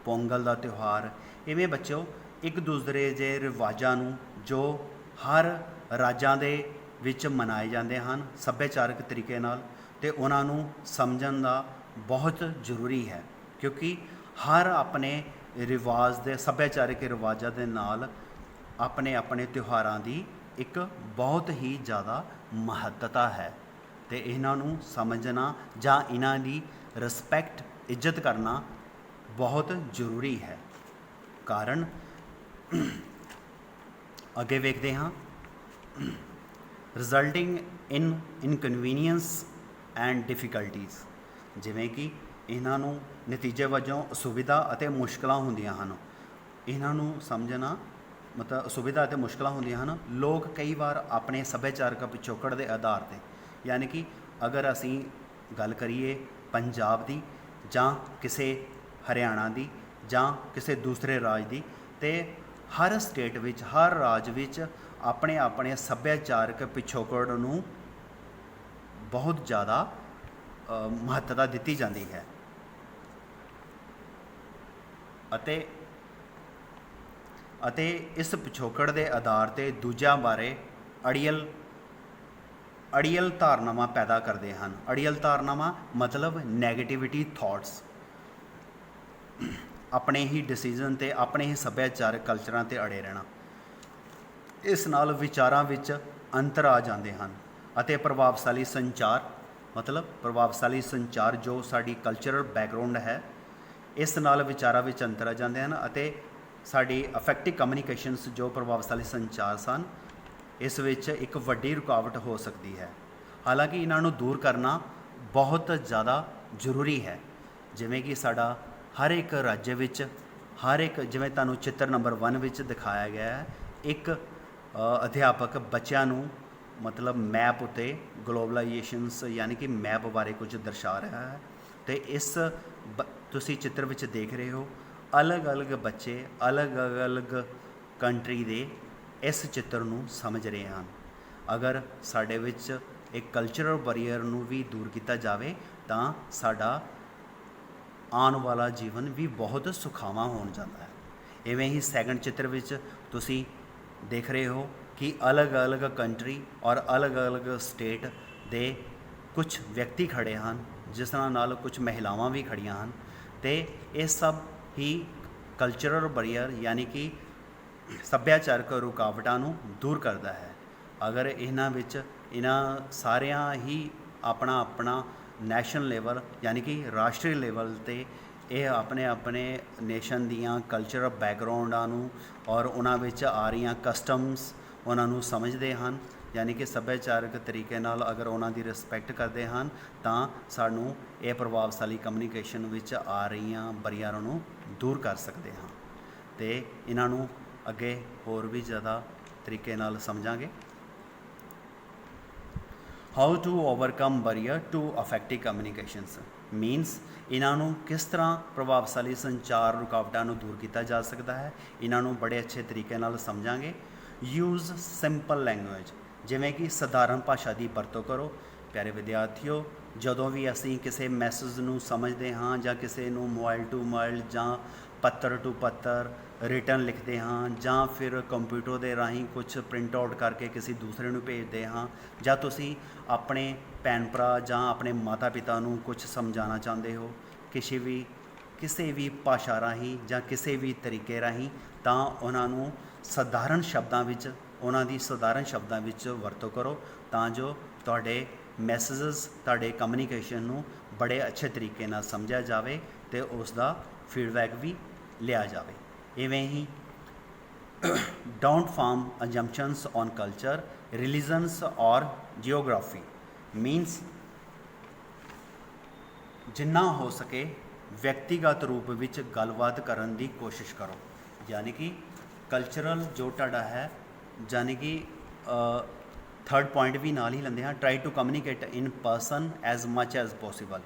ਪੋਂਗਲ ਦਾ ਤਿਉਹਾਰ। ਇਵੇਂ ਬੱਚਿਓ ਇੱਕ ਦੂਸਰੇ ਦੇ ਰਿਵਾਜ਼ਾਂ ਨੂੰ ਜੋ ਹਰ ਰਾਜਾਂ ਦੇ ਵਿੱਚ ਮਨਾਏ ਜਾਂਦੇ ਹਨ ਸੱਭਿਆਚਾਰਕ ਤਰੀਕੇ ਨਾਲ, ਤੇ ਉਹਨਾਂ ਨੂੰ ਸਮਝਣ ਦਾ ਬਹੁਤ ਜ਼ਰੂਰੀ ਹੈ, ਕਿਉਂਕਿ ਹਰ ਆਪਣੇ ਰਿਵਾਜ ਦੇ ਸੱਭਿਆਚਾਰਕ ਰਿਵਾਜਾਂ ਦੇ ਨਾਲ ਆਪਣੇ ਆਪਣੇ ਤਿਉਹਾਰਾਂ ਦੀ ਇੱਕ ਬਹੁਤ ਹੀ ਜ਼ਿਆਦਾ ਮਹੱਤਤਾ ਹੈ, ਤੇ ਇਹਨਾਂ ਨੂੰ ਸਮਝਣਾ ਜਾਂ ਇਹਨਾਂ ਦੀ ਰਿਸਪੈਕਟ ਇੱਜ਼ਤ ਕਰਨਾ ਬਹੁਤ ਜ਼ਰੂਰੀ ਹੈ। ਕਾਰਨ ਅੱਗੇ ਵੇਖਦੇ ਹਾਂ। ਰਿਜ਼ਲਟਿੰਗ ਇਨ ਇਨਕਨਵੀਨੀਅੰਸ ਐਂਡ ਡਿਫਿਕਲਟੀਜ਼, ਜਿਵੇਂ ਕਿ ਇਹਨਾਂ ਨੂੰ ਨਤੀਜੇ ਵਜੋਂ ਅਸੁਵਿਧਾ ਅਤੇ ਮੁਸ਼ਕਲਾਂ ਹੁੰਦੀਆਂ ਹਨ। ਇਹਨਾਂ ਨੂੰ ਸਮਝਣਾ ਮਤਲਬ ਅਸੁਵਿਧਾ ਅਤੇ ਮੁਸ਼ਕਲਾਂ ਹੁੰਦੀਆਂ ਹਨ। ਲੋਕ ਕਈ ਵਾਰ ਆਪਣੇ ਸੱਭਿਆਚਾਰਕ ਪਿਛੋਕੜ ਦੇ ਆਧਾਰ 'ਤੇ, ਯਾਨੀ ਕਿ ਅਗਰ ਅਸੀਂ ਗੱਲ ਕਰੀਏ ਪੰਜਾਬ ਦੀ ਜਾਂ ਕਿਸੇ ਹਰਿਆਣਾ ਦੀ ਜਾਂ ਕਿਸੇ ਦੂਸਰੇ ਰਾਜ ਦੀ, ਤੇ ਹਰ ਸਟੇਟ ਵਿੱਚ ਹਰ ਰਾਜ ਵਿੱਚ ਆਪਣੇ ਆਪਣੇ ਸੱਭਿਆਚਾਰਕ ਪਿਛੋਕੜ ਨੂੰ ਬਹੁਤ ਜ਼ਿਆਦਾ ਮਹੱਤਤਾ ਦਿੱਤੀ ਜਾਂਦੀ ਹੈ, ਅਤੇ ਇਸ ਪਿਛੋਕੜ ਦੇ ਆਧਾਰ 'ਤੇ ਦੂਜਿਆਂ ਬਾਰੇ ਅੜੀਅਲ ਧਾਰਨਾਵਾਂ ਪੈਦਾ ਕਰਦੇ ਹਨ। ਅੜੀਅਲ ਧਾਰਨਾਵਾਂ ਮਤਲਬ ਨੈਗੇਟਿਵਿਟੀ ਥਾਟਸ, ਆਪਣੇ ਹੀ ਡਿਸੀਜ਼ਨ 'ਤੇ ਆਪਣੇ ਹੀ ਸੱਭਿਆਚਾਰਕ ਕਲਚਰਾਂ 'ਤੇ ਅੜੇ ਰਹਿਣਾ। ਇਸ ਨਾਲ ਵਿਚਾਰਾਂ ਵਿੱਚ ਅੰਤਰ ਆ ਜਾਂਦੇ ਹਨ, ਅਤੇ ਪ੍ਰਭਾਵਸ਼ਾਲੀ ਸੰਚਾਰ ਜੋ ਸਾਡੀ ਕਲਚਰਲ ਬੈਕਗਰਾਊਂਡ ਹੈ, ਇਸ ਨਾਲ ਵਿਚਾਰਾਂ ਵਿੱਚ ਅੰਤਰ ਆ ਜਾਂਦੇ ਹਨ, ਅਤੇ ਸਾਡੀ ਅਫੈਕਟਿਵ ਕਮਿਊਨੀਕੇਸ਼ਨਸ ਜੋ ਪ੍ਰਭਾਵਸ਼ਾਲੀ ਸੰਚਾਰ ਸਨ, ਇਸ ਵਿੱਚ ਇੱਕ ਵੱਡੀ ਰੁਕਾਵਟ ਹੋ ਸਕਦੀ ਹੈ। ਹਾਲਾਂਕਿ ਇਹਨਾਂ ਨੂੰ ਦੂਰ ਕਰਨਾ ਬਹੁਤ ਜ਼ਿਆਦਾ ਜ਼ਰੂਰੀ ਹੈ। ਜਿਵੇਂ ਕਿ ਸਾਡਾ ਹਰ ਇੱਕ ਰਾਜ ਵਿੱਚ ਹਰ ਇੱਕ, ਜਿਵੇਂ ਤੁਹਾਨੂੰ ਚਿੱਤਰ ਨੰਬਰ 1 ਵਿੱਚ ਦਿਖਾਇਆ ਗਿਆ ਹੈ, ਇੱਕ ਅਧਿਆਪਕ ਬੱਚਿਆਂ ਨੂੰ ਮਤਲਬ ਮੈਪ ਉੱਤੇ ਗਲੋਬਲਾਈਜੇਸ਼ਨਸ ਯਾਨੀ ਕਿ ਮੈਪ ਬਾਰੇ ਕੁਝ ਦਰਸਾ ਰਿਹਾ ਹੈ, ਅਤੇ ਇਸ ਤੁਸੀਂ ਚਿੱਤਰ ਵਿੱਚ ਦੇਖ ਰਹੇ ਹੋ ਅਲੱਗ-ਅਲੱਗ ਬੱਚੇ ਅਲੱਗ-ਅਲੱਗ ਕੰਟਰੀ ਦੇ ਇਸ ਚਿੱਤਰ ਨੂੰ ਸਮਝ ਰਹੇ ਹਨ। ਅਗਰ ਸਾਡੇ ਵਿੱਚ ਇੱਕ ਕਲਚਰਲ ਬੈਰੀਅਰ ਨੂੰ ਵੀ ਦੂਰ ਕੀਤਾ ਜਾਵੇ ਤਾਂ ਸਾਡਾ ਆਉਣ ਵਾਲਾ ਜੀਵਨ ਵੀ ਬਹੁਤ ਸੁਖਾਵਾਂ ਹੋਣ ਜਾਂਦਾ ਹੈ। ਇਵੇਂ ਹੀ ਸੈਕਿੰਡ ਚਿੱਤਰ ਵਿੱਚ ਤੁਸੀਂ ਦੇਖ ਰਹੇ ਹੋ ਕਿ ਅਲੱਗ-ਅਲੱਗ ਕੰਟਰੀ ਔਰ ਅਲੱਗ-ਅਲੱਗ ਸਟੇਟ ਦੇ ਕੁਝ ਵਿਅਕਤੀ ਖੜ੍ਹੇ ਹਨ, ਜਿਸ ਨਾਲ ਕੁਝ ਮਹਿਲਾਵਾਂ ਵੀ ਖੜ੍ਹੀਆਂ ਹਨ, ਅਤੇ ਇਹ ਸਭ ਹੀ ਕਲਚਰਲ ਬੈਰੀਅਰ ਯਾਨੀ ਕਿ ਸੱਭਿਆਚਾਰਕ ਰੁਕਾਵਟਾਂ ਨੂੰ ਦੂਰ ਕਰਦਾ ਹੈ। ਅਗਰ ਇਹਨਾਂ ਸਾਰਿਆਂ ਹੀ ਆਪਣਾ ਨੈਸ਼ਨਲ ਲੈਵਲ ਯਾਨੀ ਕਿ ਰਾਸ਼ਟਰੀ ਲੈਵਲ 'ਤੇ ਇਹ ਆਪਣੇ ਨੇਸ਼ਨ ਦੀਆਂ ਕਲਚਰਲ ਬੈਕਗਰਾਊਂਡਾਂ ਨੂੰ ਔਰ ਉਹਨਾਂ ਵਿੱਚ ਆ ਰਹੀਆਂ ਕਸਟਮਸ ਉਹਨਾਂ ਨੂੰ ਸਮਝਦੇ ਹਨ, ਯਾਨੀ ਕਿ ਸੱਭਿਆਚਾਰਕ ਤਰੀਕੇ ਨਾਲ ਅਗਰ ਉਹਨਾਂ ਦੀ ਰਿਸਪੈਕਟ ਕਰਦੇ ਹਨ, ਤਾਂ ਸਾਨੂੰ ਇਹ ਪ੍ਰਭਾਵਸ਼ਾਲੀ ਕਮਿਊਨੀਕੇਸ਼ਨ ਵਿੱਚ ਆ ਰਹੀਆਂ ਬੈਰੀਅਰਾਂ ਨੂੰ ਦੂਰ ਕਰ ਸਕਦੇ ਹਾਂ, ਅਤੇ ਇਹਨਾਂ ਨੂੰ ਅੱਗੇ ਹੋਰ ਵੀ ਜ਼ਿਆਦਾ ਤਰੀਕੇ ਨਾਲ ਸਮਝਾਂਗੇ। How to overcome barrier to effective communications means ਇਹਨਾਂ ਨੂੰ ਕਿਸ ਤਰ੍ਹਾਂ ਪ੍ਰਭਾਵਸ਼ਾਲੀ ਸੰਚਾਰ ਰੁਕਾਵਟਾਂ ਨੂੰ ਦੂਰ ਕੀਤਾ ਜਾ ਸਕਦਾ ਹੈ, ਇਹਨਾਂ ਨੂੰ ਬੜੇ ਅੱਛੇ ਤਰੀਕੇ ਨਾਲ ਸਮਝਾਂਗੇ। ਯੂਜ਼ ਸਿੰਪਲ ਲੈਂਗੁਏਜ, ਜਿਵੇਂ ਕਿ ਸਧਾਰਨ ਭਾਸ਼ਾ ਦੀ ਵਰਤੋਂ ਕਰੋ। ਪਿਆਰੇ ਵਿਦਿਆਰਥੀਓ, ਜਦੋਂ ਵੀ ਅਸੀਂ ਕਿਸੇ ਮੈਸੇਜ ਨੂੰ ਸਮਝਦੇ ਹਾਂ ਜਾਂ ਕਿਸੇ ਨੂੰ ਮੋਬਾਈਲ ਟੂ ਮੋਬਾਈਲ ਜਾਂ ਪੱਤਰ ਟੂ ਪੱਤਰ ਰਿਟਨ ਲਿਖਦੇ ਹਾਂ ਜਾਂ ਫਿਰ ਕੰਪਿਊਟਰ ਦੇ ਰਾਹੀਂ ਕੁਝ ਪ੍ਰਿੰਟ ਆਊਟ ਕਰਕੇ ਕਿਸੇ ਦੂਸਰੇ ਨੂੰ ਭੇਜਦੇ ਹਾਂ, ਜਾਂ ਤੁਸੀਂ ਆਪਣੇ ਭੈਣ ਭਰਾ ਜਾਂ ਆਪਣੇ ਮਾਤਾ ਪਿਤਾ ਨੂੰ ਕੁਝ ਸਮਝਾਉਣਾ ਚਾਹੁੰਦੇ ਹੋ ਕਿਸੇ ਵੀ ਭਾਸ਼ਾ ਰਾਹੀਂ ਜਾਂ ਕਿਸੇ ਵੀ ਤਰੀਕੇ ਰਾਹੀਂ, ਤਾਂ ਉਹਨਾਂ ਨੂੰ ਸਧਾਰਨ ਸ਼ਬਦਾਂ ਵਿੱਚ ਵਰਤੋਂ ਕਰੋ, ਤਾਂ ਜੋ ਤੁਹਾਡੇ ਮੈਸੇਜਸ ਤੁਹਾਡੇ ਕਮਿਊਨੀਕੇਸ਼ਨ ਨੂੰ ਬੜੇ ਅੱਛੇ ਤਰੀਕੇ ਨਾਲ ਸਮਝਿਆ ਜਾਵੇ ਅਤੇ ਉਸ ਦਾ ਫੀਡਬੈਕ ਵੀ ਲਿਆ ਜਾਵੇ। ਇਵੇਂ ਹੀ ਡੋਂਟ ਫਾਰਮ ਅਜੰਪਸ਼ਨਸ ਔਨ ਕਲਚਰ, ਰਿਲੀਜਨਸ ਔਰ ਜਿਓਗ੍ਰਾਫੀ ਮੀਨਸ ਜਿੰਨਾ ਹੋ ਸਕੇ ਵਿਅਕਤੀਗਤ ਰੂਪ ਵਿੱਚ ਗੱਲਬਾਤ ਕਰਨ ਦੀ ਕੋਸ਼ਿਸ਼ ਕਰੋ, ਯਾਨੀ ਕਿ ਕਲਚਰਲ ਜੋ ਤੁਹਾਡਾ ਹੈ, ਯਾਨੀ ਕਿ ਥਰਡ ਪੁਆਇੰਟ ਵੀ ਨਾਲ ਹੀ ਲੈਂਦੇ ਹਾਂ, try to communicate in person as much as possible.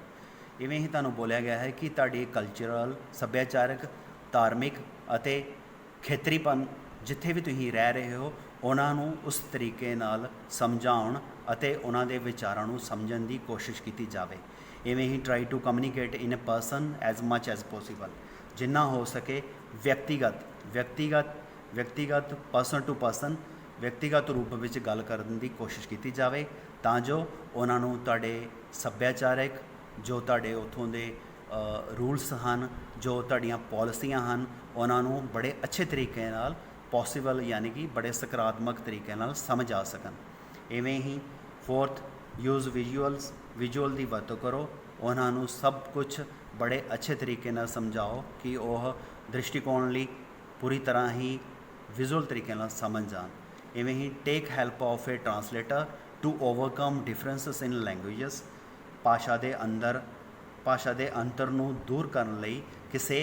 ਇਵੇਂ ਹੀ ਤੁਹਾਨੂੰ ਬੋਲਿਆ ਗਿਆ ਹੈ ਕਿ ਤੁਹਾਡੀ ਕਲਚਰਲ ਸੱਭਿਆਚਾਰਕ ਧਾਰਮਿਕ ਅਤੇ ਖੇਤਰੀਪਨ ਜਿੱਥੇ ਵੀ ਤੁਸੀਂ ਰਹਿ ਰਹੇ ਹੋ ਉਹਨਾਂ ਨੂੰ ਉਸ ਤਰੀਕੇ ਨਾਲ ਸਮਝਾਉਣ ਅਤੇ ਉਹਨਾਂ ਦੇ ਵਿਚਾਰਾਂ ਨੂੰ ਸਮਝਣ ਦੀ ਕੋਸ਼ਿਸ਼ ਕੀਤੀ ਜਾਵੇ। ਇਵੇਂ ਹੀ try to communicate in a person as much as possible, ਜਿੰਨਾ ਹੋ ਸਕੇ ਵਿਅਕਤੀਗਤ ਪਰਸਨ ਟੂ ਪਰਸਨ ਵਿਅਕਤੀਗਤ ਰੂਪ ਵਿੱਚ ਗੱਲ ਕਰਨ ਦੀ ਕੋਸ਼ਿਸ਼ ਕੀਤੀ ਜਾਵੇ ਤਾਂ ਜੋ ਉਹਨਾਂ ਨੂੰ ਤੁਹਾਡੇ ਸੱਭਿਆਚਾਰਕ ਜੋ ਤੁਹਾਡੇ ਉੱਥੋਂ ਦੇ ਰੂਲਸ ਹਨ, ਜੋ ਤੁਹਾਡੀਆਂ ਪਾਲਿਸੀਆਂ ਹਨ, ਉਹਨਾਂ ਨੂੰ ਬੜੇ ਅੱਛੇ ਤਰੀਕੇ ਨਾਲ ਪੋਸੀਬਲ ਯਾਨੀ ਕਿ ਬੜੇ ਸਕਾਰਾਤਮਕ ਤਰੀਕੇ ਨਾਲ ਸਮਝ ਆ ਸਕਣ। ਇਵੇਂ ਹੀ ਫੋਰਥ, ਯੂਜ਼ ਵਿਜ਼ੂਅਲ ਦੀ ਵਰਤੋਂ ਕਰੋ। ਉਹਨਾਂ ਨੂੰ ਸਭ ਕੁਝ ਬੜੇ ਅੱਛੇ ਤਰੀਕੇ ਨਾਲ ਸਮਝਾਓ ਕਿ ਉਹ ਦ੍ਰਿਸ਼ਟੀਕੋਣ ਲਈ ਪੂਰੀ ਤਰ੍ਹਾਂ ਹੀ ਵਿਜ਼ੂਅਲ ਤਰੀਕੇ ਨਾਲ ਸਮਝ ਜਾਣ। ਇਵੇਂ ਹੀ take help of a translator to overcome differences in languages. ਭਾਸ਼ਾ ਦੇ ਅੰਤਰ ਨੂੰ ਦੂਰ ਕਰਨ ਲਈ ਕਿਸੇ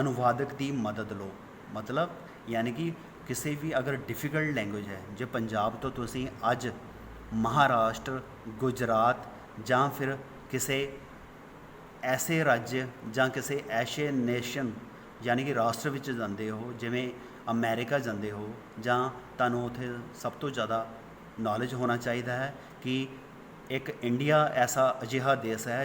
ਅਨੁਵਾਦਕ ਦੀ ਮਦਦ ਲਓ। ਮਤਲਬ ਯਾਨੀ ਕਿ ਕਿਸੇ ਵੀ ਅਗਰ ਡਿਫੀਕਲਟ ਲੈਂਗੁਏਜ ਹੈ, ਜੇ ਪੰਜਾਬ ਤੋਂ ਤੁਸੀਂ ਅੱਜ ਮਹਾਰਾਸ਼ਟਰ, ਗੁਜਰਾਤ ਜਾਂ ਫਿਰ ਕਿਸੇ ਐਸੇ ਰਾਜ ਜਾਂ ਕਿਸੇ ਐਸੇ ਨੇਸ਼ਨ ਯਾਨੀ ਕਿ ਰਾਸ਼ਟਰ ਵਿੱਚ ਜਾਂਦੇ ਹੋ, ਜਿਵੇਂ ਅਮਰੀਕਾ ਜਾਂਦੇ ਹੋ, ਜਾਂ ਤੁਹਾਨੂੰ ਉੱਥੇ ਸਭ ਤੋਂ ਜ਼ਿਆਦਾ ਨੌਲੇਜ ਹੋਣਾ ਚਾਹੀਦਾ ਹੈ ਕਿ ਇੱਕ ਇੰਡੀਆ ਐਸਾ ਅਜਿਹਾ ਦੇਸ਼ ਹੈ